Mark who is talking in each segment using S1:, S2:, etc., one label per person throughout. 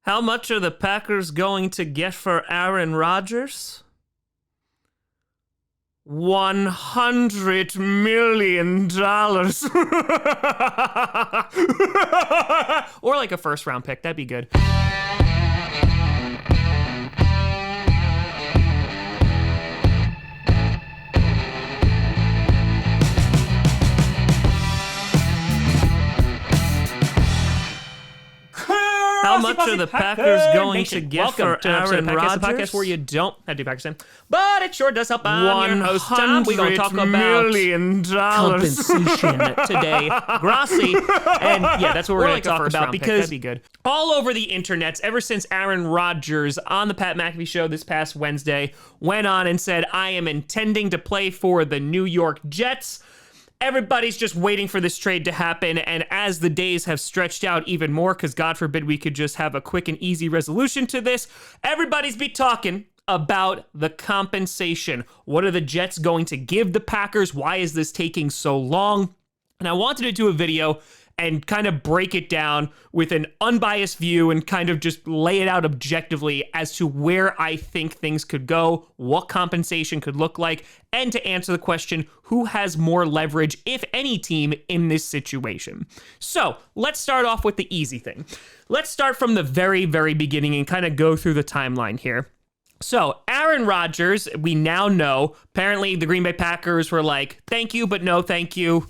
S1: How much are the Packers going to get for Aaron Rodgers? $100 million. Or like a first round pick. That'd be good. How much are the Packers going to get for Aaron Rodgers?
S2: The podcast where you don't have to do Packers, but it sure does help. I'm your host, Tom. We're going to talk about compensation today. Grossi. And yeah, that's what we're going to talk about because that'd be good. All over the internets, ever since Aaron Rodgers on the Pat McAfee show this past Wednesday went on and said, I am intending to play for the New York Jets. Everybody's just waiting for this trade to happen, and as the days have stretched out even more, because God forbid we could just have a quick and easy resolution to this, everybody's be talking about the compensation. What are the Jets going to give the Packers? Why is this taking so long? And I wanted to do a video and kind of break it down with an unbiased view and kind of just lay it out objectively as to where I think things could go, what compensation could look like, and to answer the question, who has more leverage, if any team, in this situation. So let's start off with the easy thing. Let's start from the very, very beginning and kind of go through the timeline here. So Aaron Rodgers, we now know, apparently the Green Bay Packers were like, thank you, but no thank you.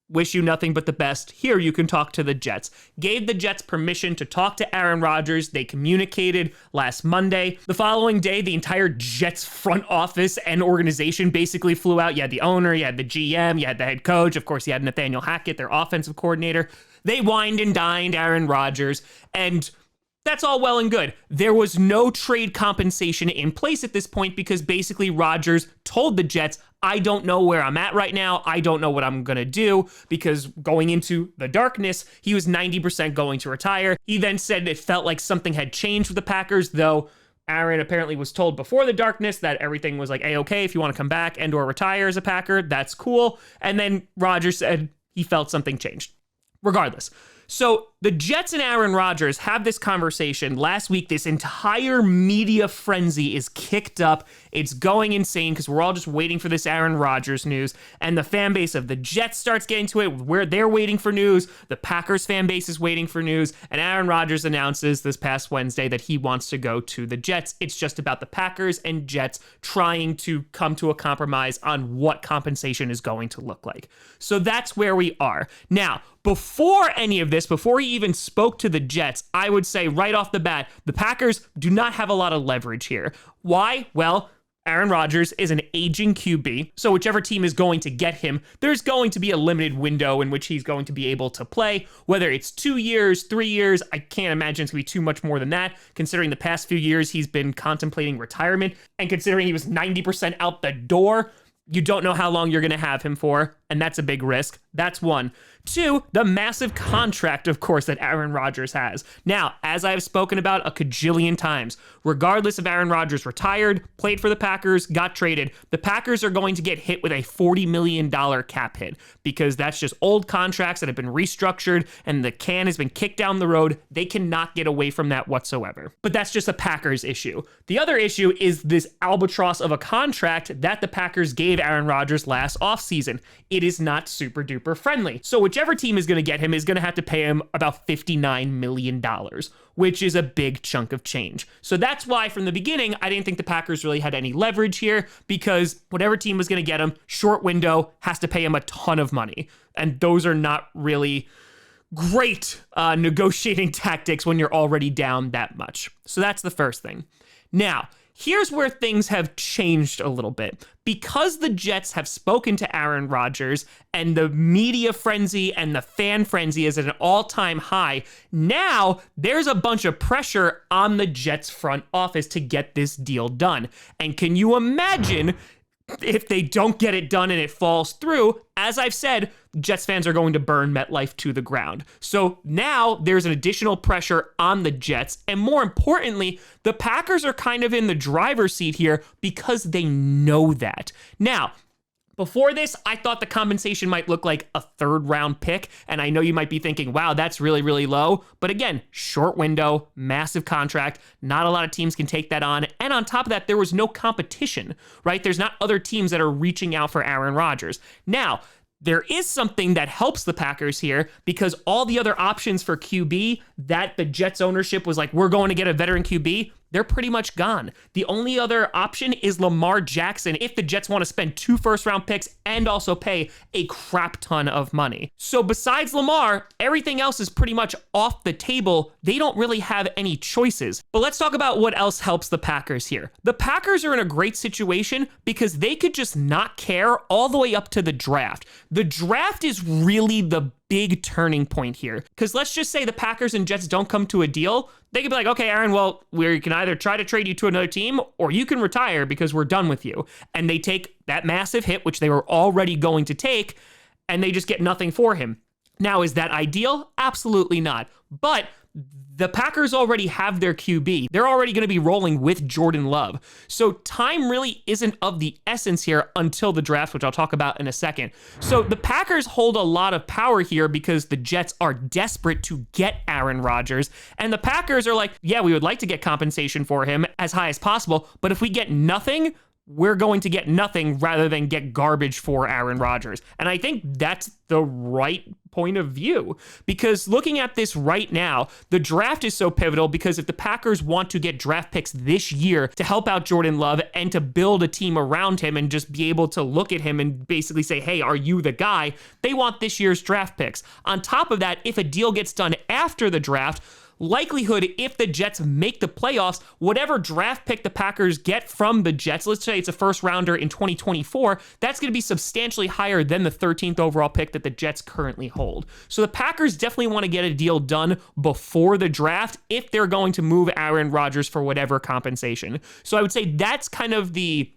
S2: Wish you nothing but the best. Here, you can talk to the Jets. Gave the Jets permission to talk to Aaron Rodgers. They communicated last Monday. The following day, the entire Jets front office and organization basically flew out. You had the owner, you had the GM, you had the head coach. Of course, you had Nathaniel Hackett, their offensive coordinator. They wined and dined Aaron Rodgers, and that's all well and good. There was no trade compensation in place at this point because basically Rodgers told the Jets, I don't know where I'm at right now. I don't know what I'm going to do because going into the darkness, he was 90% going to retire. He then said it felt like something had changed with the Packers, though Aaron apparently was told before the darkness that everything was like A-okay if you want to come back and or retire as a Packer, that's cool. And then Rodgers said he felt something changed. Regardless. So the Jets and Aaron Rodgers have this conversation. Last week, this entire media frenzy is kicked up. It's going insane because we're all just waiting for this Aaron Rodgers news. And the fan base of the Jets starts getting to it where they're waiting for news. The Packers fan base is waiting for news. And Aaron Rodgers announces this past Wednesday that he wants to go to the Jets. It's just about the Packers and Jets trying to come to a compromise on what compensation is going to look like. So that's where we are. Now, before any of this, before he even spoke to the Jets, I would say right off the bat, the Packers do not have a lot of leverage here. Why? Well, Aaron Rodgers is an aging QB, so whichever team is going to get him, there's going to be a limited window in which he's going to be able to play, whether it's 2 years, 3 years, I can't imagine it's going to be too much more than that, considering the past few years he's been contemplating retirement, and considering he was 90% out the door, you don't know how long you're going to have him for, and that's a big risk. That's one. 2, the massive contract, of course, that Aaron Rodgers has. Now, as I have spoken about a cajillion times, regardless if Aaron Rodgers retired, played for the Packers, got traded, the Packers are going to get hit with a $40 million cap hit because that's just old contracts that have been restructured and the can has been kicked down the road. They cannot get away from that whatsoever. But that's just a Packers issue. The other issue is this albatross of a contract that the Packers gave Aaron Rodgers last offseason. It is not super duper friendly. So whichever team is going to get him is going to have to pay him about $59 million, which is a big chunk of change. So that's why from the beginning, I didn't think the Packers really had any leverage here because whatever team was going to get him, short window, has to pay him a ton of money. And those are not really great negotiating tactics when you're already down that much. So that's the first thing. Now, here's where things have changed a little bit. Because the Jets have spoken to Aaron Rodgers and the media frenzy and the fan frenzy is at an all-time high, now there's a bunch of pressure on the Jets front office to get this deal done. And can you imagine if they don't get it done and it falls through? As I've said, Jets fans are going to burn MetLife to the ground. So now there's an additional pressure on the Jets. And more importantly, the Packers are kind of in the driver's seat here because they know that. Now, Before this, I thought the compensation might look like a 3rd round pick. And I know you might be thinking, wow, that's really, really low. But again, short window, massive contract. Not a lot of teams can take that on. And on top of that, there was no competition, right? There's not other teams that are reaching out for Aaron Rodgers. Now, there is something that helps the Packers here because all the other options for QB that the Jets ownership was like, we're going to get a veteran QB, they're pretty much gone. The only other option is Lamar Jackson if the Jets want to spend 2 first-round picks and also pay a crap ton of money. So besides Lamar, everything else is pretty much off the table. They don't really have any choices. But let's talk about what else helps the Packers here. The Packers are in a great situation because they could just not care all the way up to the draft. The draft is really the big turning point here. Because let's just say the Packers and Jets don't come to a deal. They could be like, okay, Aaron, well, we can either try to trade you to another team or you can retire because we're done with you. And they take that massive hit, which they were already going to take, and they just get nothing for him. Now, is that ideal? Absolutely not. But the Packers already have their QB. They're already going to be rolling with Jordan Love. So time really isn't of the essence here until the draft, which I'll talk about in a second. So the Packers hold a lot of power here because the Jets are desperate to get Aaron Rodgers. And the Packers are like, yeah, we would like to get compensation for him as high as possible. But if we get nothing, we're going to get nothing rather than get garbage for Aaron Rodgers. And I think that's the right point of view, because looking at this right now, the draft is so pivotal because if the Packers want to get draft picks this year to help out Jordan Love and to build a team around him and just be able to look at him and basically say, hey, are you the guy? They want this year's draft picks. On top of that, if a deal gets done after the draft, likelihood if the Jets make the playoffs, whatever draft pick the Packers get from the Jets, let's say it's a first rounder in 2024, that's going to be substantially higher than the 13th overall pick that the Jets currently hold. So the Packers definitely want to get a deal done before the draft if they're going to move Aaron Rodgers for whatever compensation. So I would say that's kind of the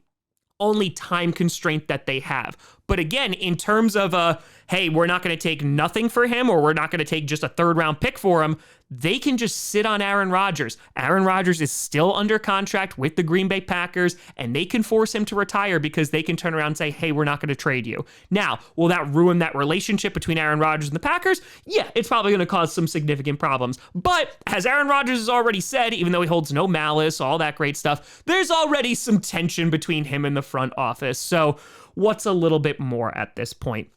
S2: only time constraint that they have. But again, in terms of hey, we're not going to take nothing for him or we're not going to take just a 3rd round pick for him, they can just sit on Aaron Rodgers. Aaron Rodgers is still under contract with the Green Bay Packers, and they can force him to retire because they can turn around and say, hey, we're not going to trade you. Now, will that ruin that relationship between Aaron Rodgers and the Packers? Yeah, it's probably going to cause some significant problems. But as Aaron Rodgers has already said, even though he holds no malice, all that great stuff, there's already some tension between him and the front office. So what's a little bit more at this point?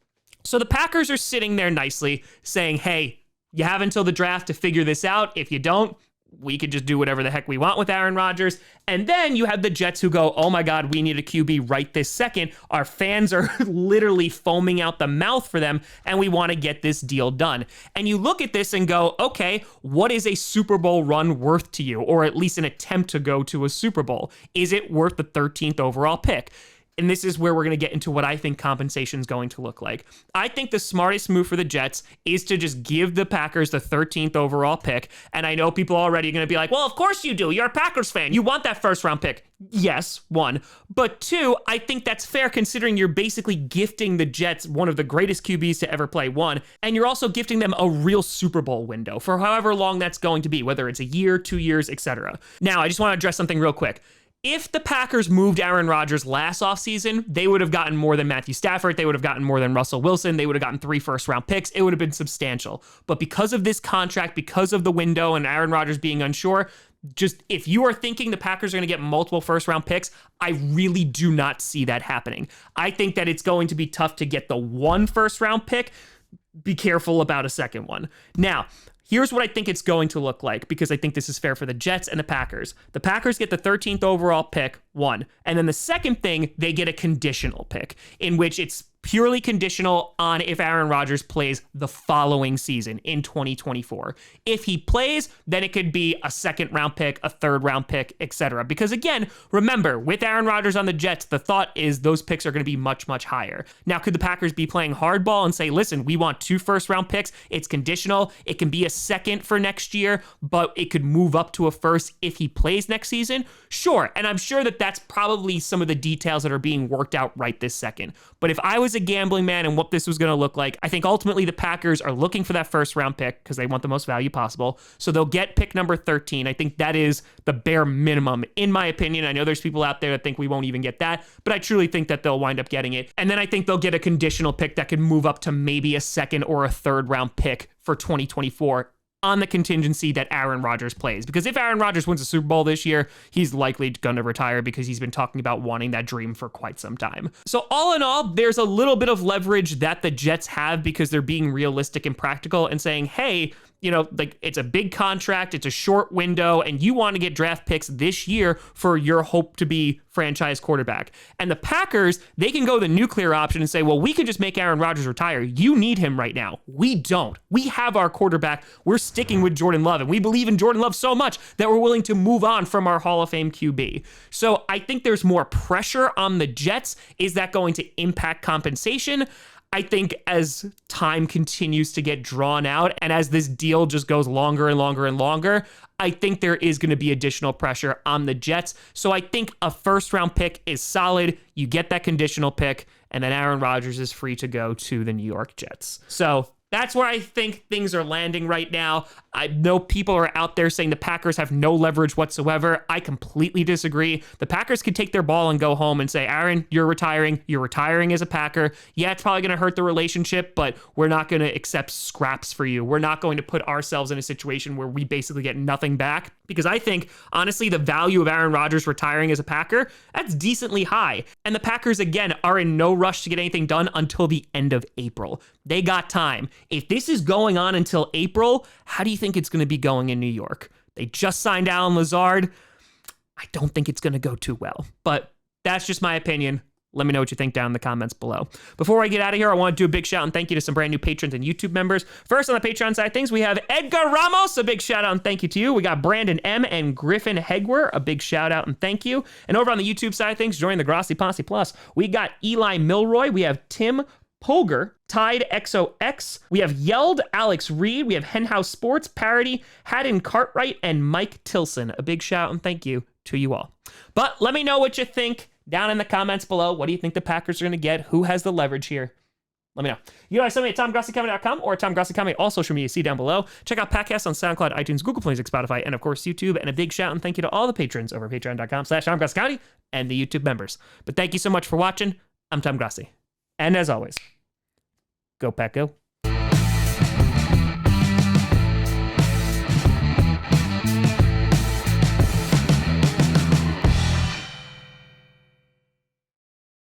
S2: So the Packers are sitting there nicely saying, hey, you have until the draft to figure this out. If you don't, we could just do whatever the heck we want with Aaron Rodgers. And then you have the Jets who go, oh my God, we need a QB right this second. Our fans are literally foaming out the mouth for them, and we want to get this deal done. And you look at this and go, okay, what is a Super Bowl run worth to you? Or at least an attempt to go to a Super Bowl? Is it worth the 13th overall pick? And this is where we're going to get into what I think compensation is going to look like. I think the smartest move for the Jets is to just give the Packers the 13th overall pick. And I know people already are going to be like, well, of course you do. You're a Packers fan. You want that 1st round pick. Yes, 1. But 2, I think that's fair considering you're basically gifting the Jets one of the greatest QBs to ever play, 1. And you're also gifting them a real Super Bowl window for however long that's going to be, whether it's a year, 2 years, etc. Now, I just want to address something real quick. If the Packers moved Aaron Rodgers last offseason, they would have gotten more than Matthew Stafford. They would have gotten more than Russell Wilson. They would have gotten 3 first-round picks. It would have been substantial. But because of this contract, because of the window and Aaron Rodgers being unsure, just if you are thinking the Packers are going to get multiple first-round picks, I really do not see that happening. I think that it's going to be tough to get the 1 first-round pick. Be careful about a second one. Now, here's what I think it's going to look like, because I think this is fair for the Jets and the Packers. The Packers get the 13th overall pick, 1. And then the second thing, they get a conditional pick, in which it's purely conditional on if Aaron Rodgers plays the following season in 2024. If he plays, then it could be a 2nd round pick, a 3rd round pick, etc. Because again, remember, with Aaron Rodgers on the Jets, the thought is those picks are going to be much, much higher. Now, could the Packers be playing hardball and say, listen, we want 2 first-round picks. It's conditional. It can be a 2nd for next year, but it could move up to a 1st if he plays next season? Sure. And I'm sure that that's probably some of the details that are being worked out right this second. But if I was was a gambling man and what this was going to look like. I think ultimately the Packers are looking for that first round pick because they want the most value possible. So they'll get pick number 13. I think that is the bare minimum, in my opinion. I know there's people out there that think we won't even get that, but I truly think that they'll wind up getting it. And then I think they'll get a conditional pick that could move up to maybe a second or a third round pick for 2024 on the contingency that Aaron Rodgers plays. Because if Aaron Rodgers wins a Super Bowl this year, he's likely going to retire because he's been talking about wanting that dream for quite some time. So all in all, there's a little bit of leverage that the Jets have because they're being realistic and practical and saying, hey, you know, like it's a big contract, it's a short window, and you want to get draft picks this year for your hope to be franchise quarterback. And the Packers, they can go the nuclear option and say, well, we can just make Aaron Rodgers retire. You need him right now. We don't. We have our quarterback. We're sticking with Jordan Love, and we believe in Jordan Love so much that we're willing to move on from our Hall of Fame QB. So I think there's more pressure on the Jets. Is that going to impact compensation? I think as time continues to get drawn out and as this deal just goes longer and longer and longer, I think there is going to be additional pressure on the Jets. So I think a first round pick is solid. You get that conditional pick, and then Aaron Rodgers is free to go to the New York Jets. So that's where I think things are landing right now. I know people are out there saying the Packers have no leverage whatsoever. I completely disagree. The Packers could take their ball and go home and say, Aaron, you're retiring. You're retiring as a Packer. Yeah, it's probably going to hurt the relationship, but we're not going to accept scraps for you. We're not going to put ourselves in a situation where we basically get nothing back. Because I think, honestly, the value of Aaron Rodgers retiring as a Packer, that's decently high. And the Packers, again, are in no rush to get anything done until the end of April. They got time. If this is going on until April, how do you think it's going to be going in New York? They just signed Allen Lazard. I don't think it's going to go too well, but that's just my opinion. Let me know what you think down in the comments below. Before I get out of here, I want to do a big shout and thank you to some brand new patrons and YouTube members. First, on the Patreon side of things, we have Edgar Ramos. A big shout out and thank you to you. We got Brandon M. and Griffin Hegwer. A big shout out and thank you. And over on the YouTube side of things, join the Grossi Posse Plus, we got Eli Milroy. We have Tim Polger, Tide XOX. We have Yelled, Alex Reed. We have Henhouse Sports, Parody, Haddon Cartwright, and Mike Tilson. A big shout and thank you to you all. But let me know what you think down in the comments below. What do you think the Packers are going to get? Who has the leverage here? Let me know. You guys send me at TomGrossiComedy.com or TomGrossiComedy, all social media, see down below. Check out podcasts on SoundCloud, iTunes, Google Play Music, Spotify, and of course YouTube. And a big shout and thank you to all the patrons over at patreon.com/TomGrossiComedy and the YouTube members. But thank you so much for watching. I'm Tom Grossi. And as always, go Pack Go.